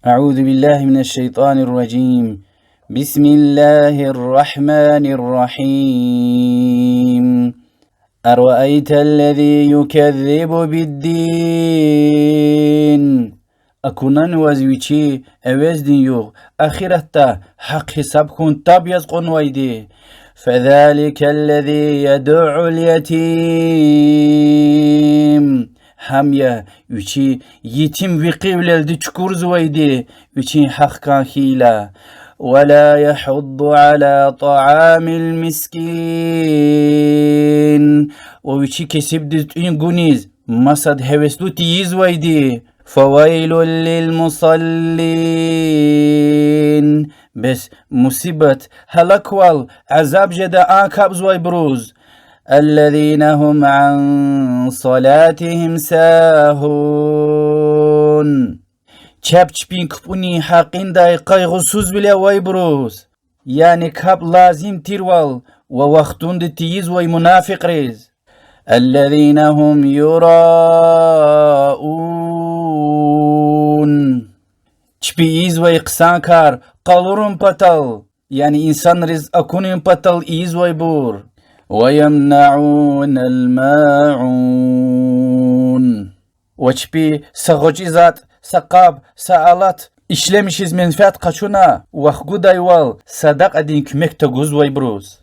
أعوذ بالله من الشيطان الرجيم. بسم الله الرحمن الرحيم. أرأيت الذي يكذب بالدين؟ أكونن وزويتي أوزدين يوغ أخيرتا حق حساب كون تاب يزقون ويدي. فذلك الذي يدعو اليتيم. همية يوشي يتيم وقيولل تشكور زويدي يوشي حق كان خيلا. ولا يحض على طعام المسكين. ويشي كسب إنجونيز مسد هوسلو تيز ويدي. فويل للمصلين. بس مصيبة هلاكوال عذاب جدا آكاب زوي بروز. الذين هم عن صلاتهم ساهون. چپ چپین کپونی حقین دای قایغسوز بله وای بروز. يعني كاب لازم تيروال ووقتون دي تيز وي منافق ريز. الذين هم يراءون. چپی وي قسان كار قالورون بطل. يعني إنسان رز أكونين بطل إيز وي بور. ويمنعون الماعون. وچپی سغوچي ذات سقاب سألات işlemişiz menfaat kaçuna vahgu dayval sadak adin kümek taguz vay bruz.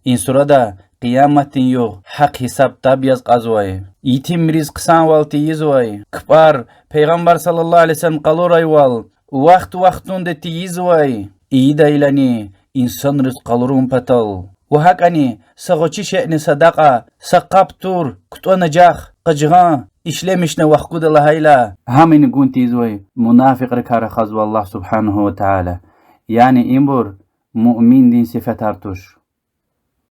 İnsurada kıyametin yok hak hesap tabiaz qazvay. Yitim rizqsan val tiyiz vay. Kıpar Peygamber sallallahu aleyhi ve sellem qaluray val. Vaxtun de tiyiz vay. İyi daylani insan rizqalurun patal. وهكاني سغوچي شأن صدقة سقابتور كتو نجاح قجغان إشلمشنا وخقود الله هيلا همين قونتي زوي منافق ركار خزو الله سبحانه وتعالى يعني إنبور مؤمن دين صفة ارتوش